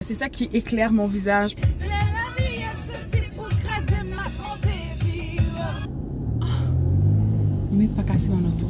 C'est ça qui éclaire mon visage. Il m'est pas cassé mon auto.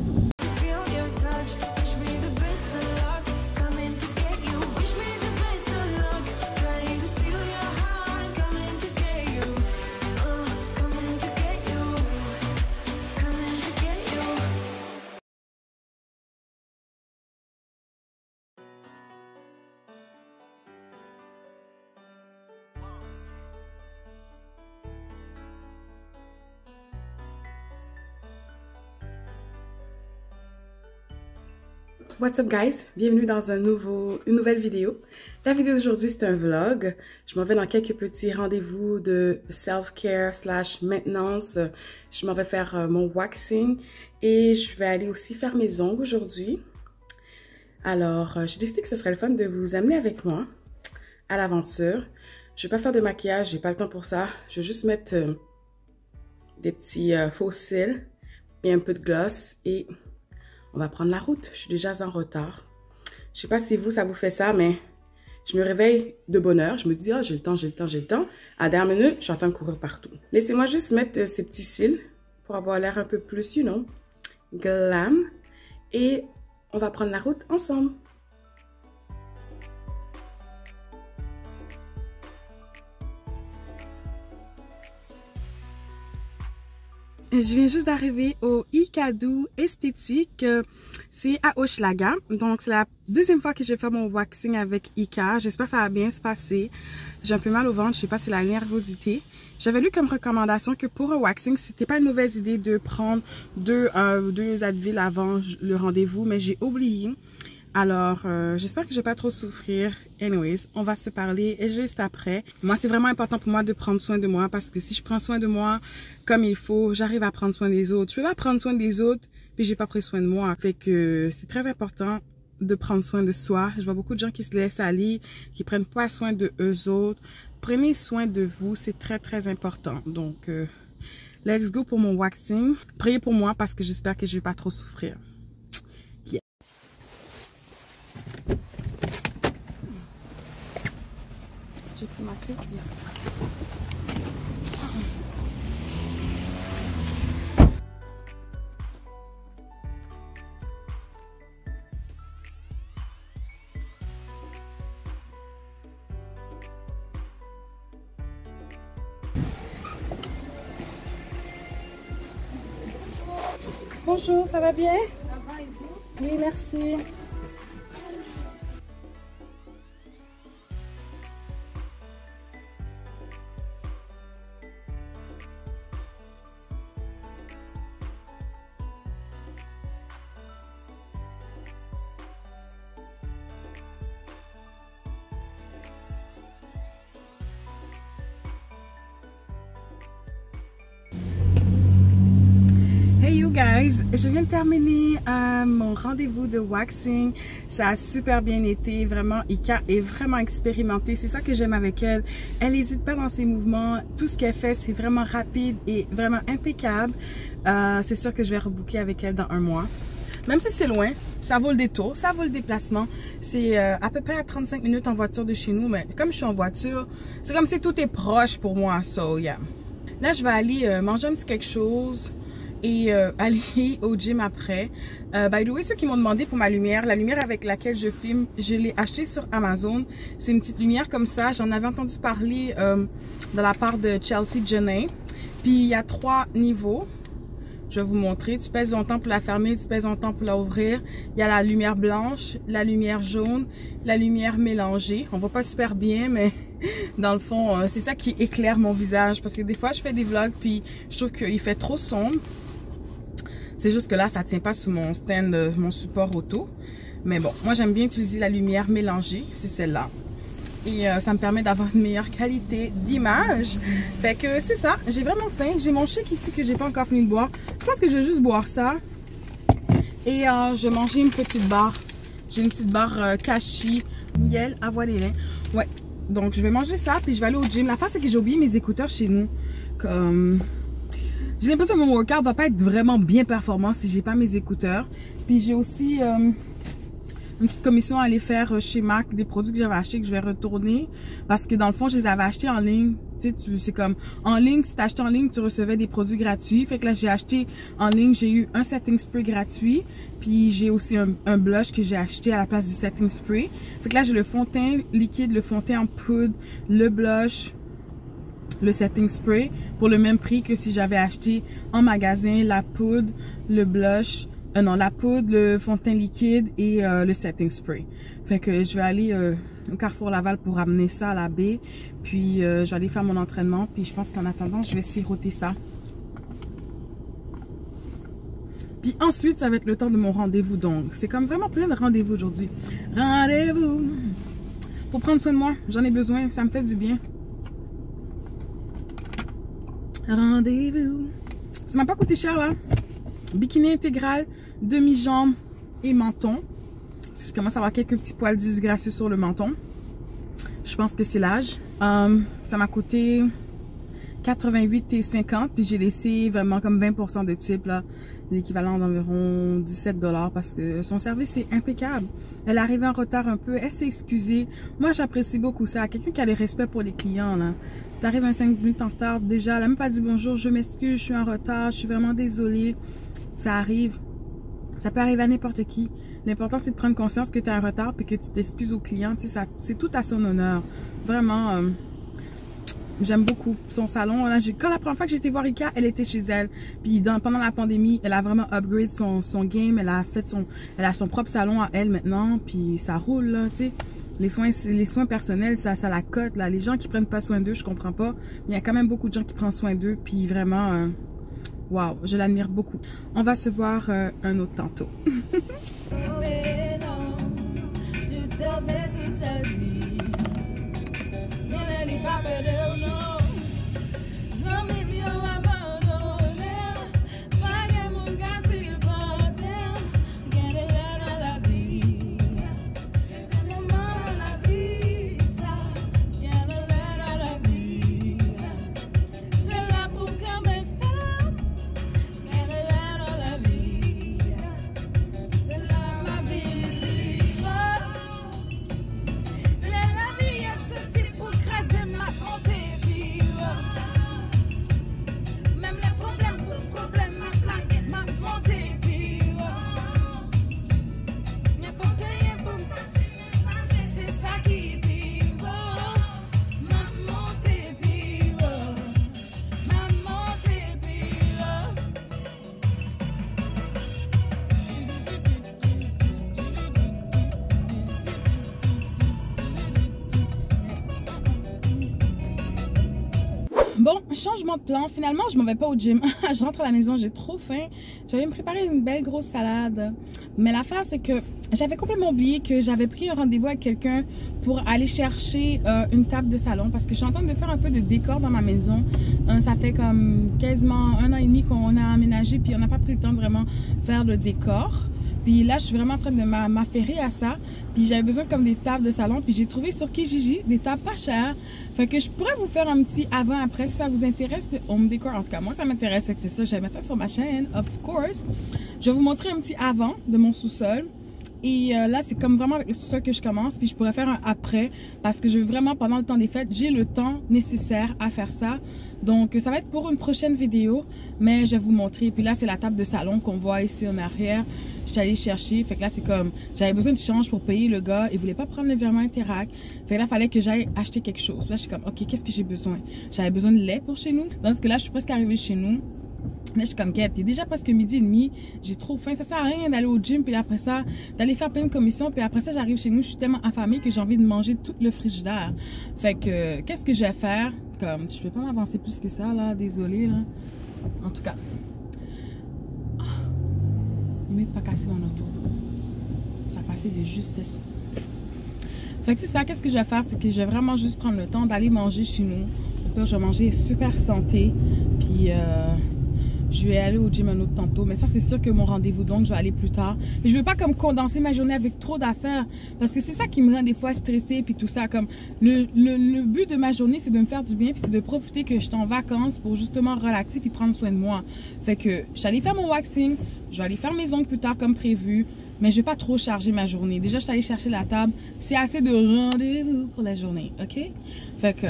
What's up guys? Bienvenue dans une nouvelle vidéo. La vidéo d'aujourd'hui c'est un vlog. Je m'en vais dans quelques petits rendez-vous de self-care / maintenance. Je m'en vais faire mon waxing et je vais aller aussi faire mes ongles aujourd'hui. Alors j'ai décidé que ce serait le fun de vous amener avec moi à l'aventure. Je vais pas faire de maquillage, j'ai pas le temps pour ça. Je vais juste mettre des petits faux cils et un peu de gloss et on va prendre la route. Je suis déjà en retard. Je sais pas si vous, ça vous fait ça, mais je me réveille de bonne heure. Je me dis, oh, j'ai le temps. À la dernière minute, je suis en train de courir partout. Laissez-moi juste mettre ces petits cils pour avoir l'air un peu plus, you know, glam. Et on va prendre la route ensemble. Je viens juste d'arriver au Icadou Esthétique, c'est à Hochelaga. Donc c'est la deuxième fois que je vais faire mon waxing avec Ika. J'espère que ça va bien se passer. J'ai un peu mal au ventre, je sais pas si c'est la nervosité. J'avais lu comme recommandation que pour un waxing, c'était pas une mauvaise idée de prendre deux Advil avant le rendez-vous, mais j'ai oublié. Alors, j'espère que je vais pas trop souffrir. Anyways, on va se parler juste après. Moi, c'est vraiment important pour moi de prendre soin de moi parce que si je prends soin de moi comme il faut, j'arrive à prendre soin des autres. Je peux pas prendre soin des autres puis j'ai pas pris soin de moi. Fait que c'est très important de prendre soin de soi. Je vois beaucoup de gens qui se laissent aller, qui prennent pas soin de eux autres. Prenez soin de vous, c'est très important. Donc, let's go pour mon waxing. Priez pour moi parce que j'espère que je vais pas trop souffrir. J'ai pris ma clé. Bonjour, ça va bien? Ça va et vous? Oui, merci. Hey you guys, je viens de terminer mon rendez-vous de waxing. Ça a super bien été, vraiment. Ika est vraiment expérimentée, c'est ça que j'aime avec elle. Elle n'hésite pas dans ses mouvements, tout ce qu'elle fait c'est vraiment rapide et vraiment impeccable. C'est sûr que je vais rebooker avec elle dans un mois. Même si c'est loin, ça vaut le détour, ça vaut le déplacement. C'est à peu près à 35 minutes en voiture de chez nous, mais comme je suis en voiture, c'est comme si tout est proche pour moi, so yeah. Là je vais aller manger un petit quelque chose et aller au gym après. By the way, ceux qui m'ont demandé pour ma lumière, la lumière avec laquelle je filme, je l'ai achetée sur Amazon. C'est une petite lumière comme ça, j'en avais entendu parler de la part de Chelsea Jenner. Puis il y a 3 niveaux. Je vais vous montrer. Tu pèses longtemps pour la fermer, tu pèses longtemps pour la ouvrir. Il y a la lumière blanche, la lumière jaune, la lumière mélangée. On voit pas super bien, mais dans le fond, c'est ça qui éclaire mon visage. Parce que des fois, je fais des vlogs, puis je trouve qu'il fait trop sombre. C'est juste que là, ça tient pas sous mon stand, mon support auto. Mais bon, moi, j'aime bien utiliser la lumière mélangée. C'est celle-là. Et ça me permet d'avoir une meilleure qualité d'image. Fait que c'est ça, j'ai vraiment faim. J'ai mon shake ici que j'ai pas encore fini de boire. Je pense que je vais juste boire ça. Et je vais manger une petite barre. J'ai une petite barre cachis, miel, avoine des lait. Ouais, donc je vais manger ça, puis je vais aller au gym. La fin, c'est que j'ai oublié mes écouteurs chez nous. Comme... J'ai l'impression que mon workout va pas être vraiment bien performant si j'ai pas mes écouteurs. Puis j'ai aussi une petite commission à aller faire chez MAC des produits que j'avais achetés que je vais retourner parce que dans le fond, je les avais achetés en ligne. Tu sais, c'est comme en ligne, si tu achetais en ligne, tu recevais des produits gratuits. Fait que là, j'ai acheté en ligne, j'ai eu un setting spray gratuit. Puis j'ai aussi un blush que j'ai acheté à la place du setting spray. Fait que là, j'ai le fond de teint liquide, le fond de teint en poudre, le blush, le setting spray pour le même prix que si j'avais acheté en magasin la poudre, le blush, non, la poudre, le fond de teint liquide et le setting spray. Fait que je vais aller au Carrefour Laval pour amener ça à la baie. Puis je vais aller faire mon entraînement. Puis je pense qu'en attendant, je vais siroter ça. Puis ensuite, ça va être le temps de mon rendez-vous. Donc, c'est comme vraiment plein de rendez-vous aujourd'hui. Rendez-vous pour prendre soin de moi. J'en ai besoin. Ça me fait du bien. Rendez-vous. Ça m'a pas coûté cher là. Bikini intégral, demi-jambe et menton. Je commence à avoir quelques petits poils disgracieux sur le menton. Je pense que c'est l'âge. Ça m'a coûté 88,50 puis j'ai laissé vraiment comme 20% de type là, l'équivalent d'environ 17 $ parce que son service est impeccable. Elle arrive en retard un peu, elle s'est excusée. Moi j'apprécie beaucoup ça, quelqu'un qui a le respect pour les clients là. T'arrives un 5-10 minutes en retard déjà, elle n'a même pas dit bonjour, je m'excuse, je suis en retard, je suis vraiment désolée. Ça arrive, ça peut arriver à n'importe qui. L'important c'est de prendre conscience que tu es en retard puis que tu t'excuses au client, tu sais, c'est tout à son honneur. Vraiment, j'aime beaucoup son salon. Là, quand la première fois que j'étais voir Ika, elle était chez elle. Puis pendant la pandémie, elle a vraiment upgrade son game. Elle a son propre salon à elle maintenant. Puis ça roule là, tu sais. Les soins personnels, ça la cote là. Les gens qui prennent pas soin d'eux, je comprends pas. Mais il y a quand même beaucoup de gens qui prennent soin d'eux. Puis vraiment, waouh, je l'admire beaucoup. On va se voir un autre tantôt. Bon, changement de plan. Finalement, je m'en vais pas au gym. Je rentre à la maison, j'ai trop faim. J'allais me préparer une belle grosse salade. Mais l'affaire, c'est que j'avais complètement oublié que j'avais pris un rendez-vous avec quelqu'un pour aller chercher une table de salon. Parce que je suis en train de faire un peu de décor dans ma maison. Ça fait comme quasiment 1 an et demi qu'on a aménagé. Puis on n'a pas pris le temps de vraiment faire le décor. Puis là, je suis vraiment en train de m'affairer à ça. Puis j'avais besoin comme des tables de salon. Puis j'ai trouvé sur Kijiji des tables pas chères. Fait que je pourrais vous faire un petit avant-après si ça vous intéresse le home decor. En tout cas, moi, ça m'intéresse. C'est ça, je vais mettre ça sur ma chaîne, of course. Je vais vous montrer un petit avant de mon sous-sol. Et là, c'est comme vraiment avec le sous-sol que je commence. Puis je pourrais faire un après. Parce que je veux vraiment, pendant le temps des fêtes, j'ai le temps nécessaire à faire ça. Donc, ça va être pour une prochaine vidéo. Mais je vais vous montrer. Puis là, c'est la table de salon qu'on voit ici en arrière. Je suis allée chercher. Fait que là, c'est comme, j'avais besoin de change pour payer le gars. Il voulait pas prendre le virement Interac. Fait que là, il fallait que j'aille acheter quelque chose. Là, je suis comme, ok, qu'est-ce que j'ai besoin? J'avais besoin de lait pour chez nous. Parce que là, je suis presque arrivée chez nous. Là, je suis comme, t'es déjà presque 12h30. J'ai trop faim. Ça sert à rien d'aller au gym. Puis après ça, d'aller faire plein de commissions. Puis après ça, j'arrive chez nous. Je suis tellement affamée que j'ai envie de manger tout le frigidaire. Fait que, qu'est-ce que je vais faire? Comme, je vais pas m'avancer plus que ça, là. Désolée, là. En tout cas. Mais pas casser mon auto. Ça a passé de justesse. Fait que c'est ça, qu'est-ce que je vais faire? C'est que je vais vraiment juste prendre le temps d'aller manger chez nous. Après, je vais manger super santé. Puis, je vais aller au gym un autre tantôt. Mais ça, c'est sûr que mon rendez-vous, donc, je vais aller plus tard. Mais je veux pas comme condenser ma journée avec trop d'affaires. Parce que c'est ça qui me rend des fois stressée. Puis tout ça, comme, le but de ma journée, c'est de me faire du bien. Puis c'est de profiter que je suis en vacances pour justement relaxer puis prendre soin de moi. Fait que, je suis allée faire mon waxing. Je vais aller faire mes ongles plus tard comme prévu. mais je vais pas trop charger ma journée. Déjà, je suis allée chercher la table. C'est assez de rendez-vous pour la journée, ok? Fait que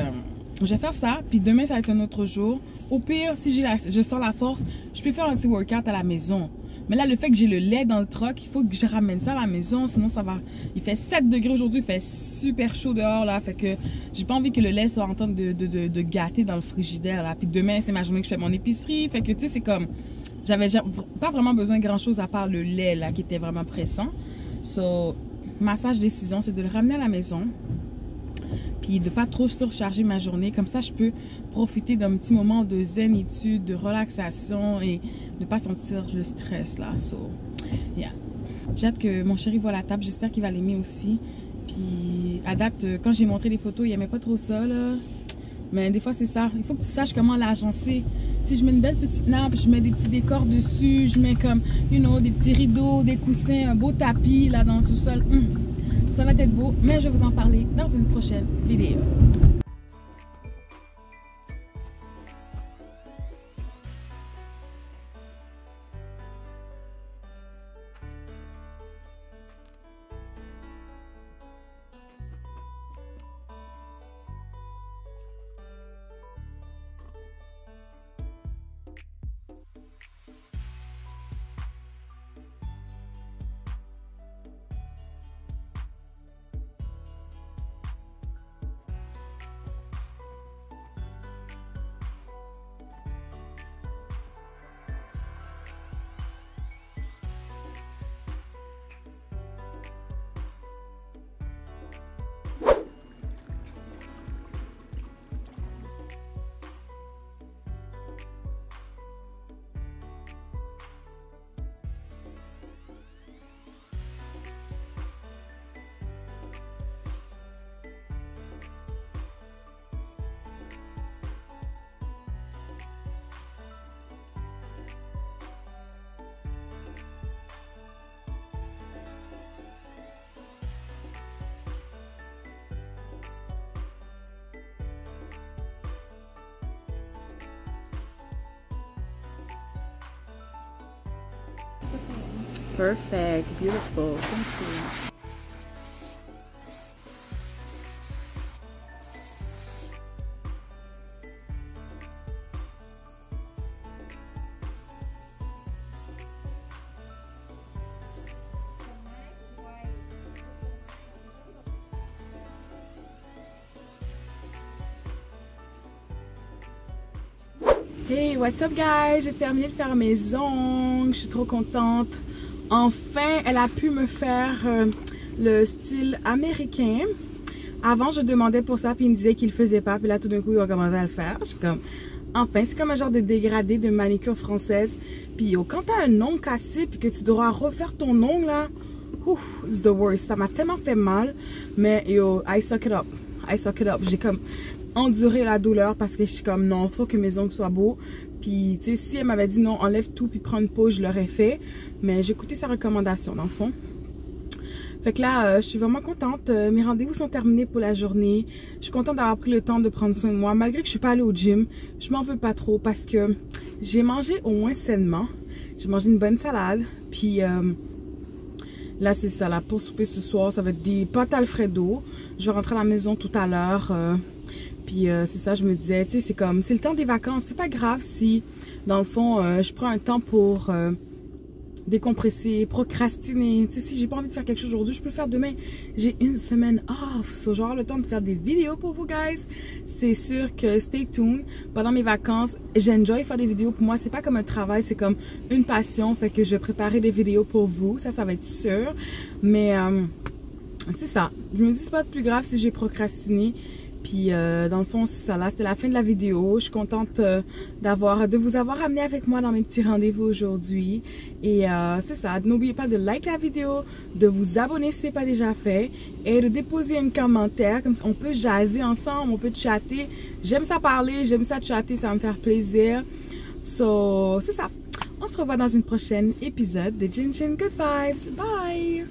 je vais faire ça, puis demain, ça va être un autre jour. Au pire, si je sens la force, je peux faire un petit workout à la maison. Mais là, le fait que j'ai le lait dans le truck, il faut que je ramène ça à la maison, sinon ça va... Il fait 7 degrés aujourd'hui, il fait super chaud dehors, là. Fait que j'ai pas envie que le lait soit en train de gâter dans le frigidaire, là. Puis demain, c'est ma journée que je fais mon épicerie. Fait que, tu sais, c'est comme... J'avais pas vraiment besoin de grand-chose à part le lait, là, qui était vraiment pressant. So, ma sage décision, c'est de le ramener à la maison. Puis de pas trop surcharger ma journée. Comme ça, je peux profiter d'un petit moment de zénitude, de relaxation et ne pas sentir le stress là. So, yeah. J'ai hâte que mon chéri voit la table. J'espère qu'il va l'aimer aussi. Puis à date, quand j'ai montré les photos, il aimait pas trop ça là. Mais des fois, c'est ça. Il faut que tu saches comment l'agencer. Si je mets une belle petite nappe, je mets des petits décors dessus, je mets comme, you know, des petits rideaux, des coussins, un beau tapis là dans le sous-sol. Ça va être beau, mais je vais vous en parler dans une prochaine vidéo. Perfect, beautiful, thank you. Hey, what's up guys? J'ai terminé de faire mes ongles, je suis trop contente. Enfin, elle a pu me faire le style américain. Avant, je demandais pour ça, puis il me disait qu'il le faisait pas. Puis là, tout d'un coup, il a commencé à le faire. Je suis comme, enfin, c'est comme un genre de dégradé de manicure française. Puis quand t'as un ongle cassé, puis que tu dois refaire ton ongle, là, it's the worst. Ça m'a tellement fait mal. Mais yo, I suck it up. I suck it up. J'ai comme enduré la douleur parce que je suis comme, non, faut que mes ongles soient beaux. Puis, tu sais, si elle m'avait dit non, enlève tout puis prends une pause, je l'aurais fait. Mais j'ai écouté sa recommandation, dans le fond. Fait que là, je suis vraiment contente. Mes rendez-vous sont terminés pour la journée. Je suis contente d'avoir pris le temps de prendre soin de moi. Malgré que je suis pas allée au gym, je m'en veux pas trop parce que j'ai mangé au moins sainement. J'ai mangé une bonne salade. Puis là, c'est ça. Là, pour souper ce soir, ça va être des pâtes Alfredo. Je vais rentrer à la maison tout à l'heure. Puis c'est ça, je me disais, tu sais, c'est comme, c'est le temps des vacances. C'est pas grave si, dans le fond, je prends un temps pour décompresser, procrastiner. Tu sais, si j'ai pas envie de faire quelque chose aujourd'hui, je peux le faire demain. J'ai une semaine off. So, j'aurai le temps de faire des vidéos pour vous, guys. C'est sûr que stay tuned. Pendant mes vacances, j'enjoy faire des vidéos. Pour moi, c'est pas comme un travail, c'est comme une passion. Fait que je vais préparer des vidéos pour vous. Ça va être sûr. Mais c'est ça. Je me dis, c'est pas plus grave si j'ai procrastiné. Puis dans le fond, c'est ça là, c'était la fin de la vidéo. Je suis contente de vous avoir amené avec moi dans mes petits rendez-vous aujourd'hui. Et c'est ça, n'oubliez pas de liker la vidéo, de vous abonner si ce n'est pas déjà fait et de déposer un commentaire, comme ça on peut jaser ensemble, on peut chatter. J'aime ça parler, j'aime ça chatter, ça va me faire plaisir. So, c'est ça. On se revoit dans une prochaine épisode de Gin Gin Good Vibes. Bye!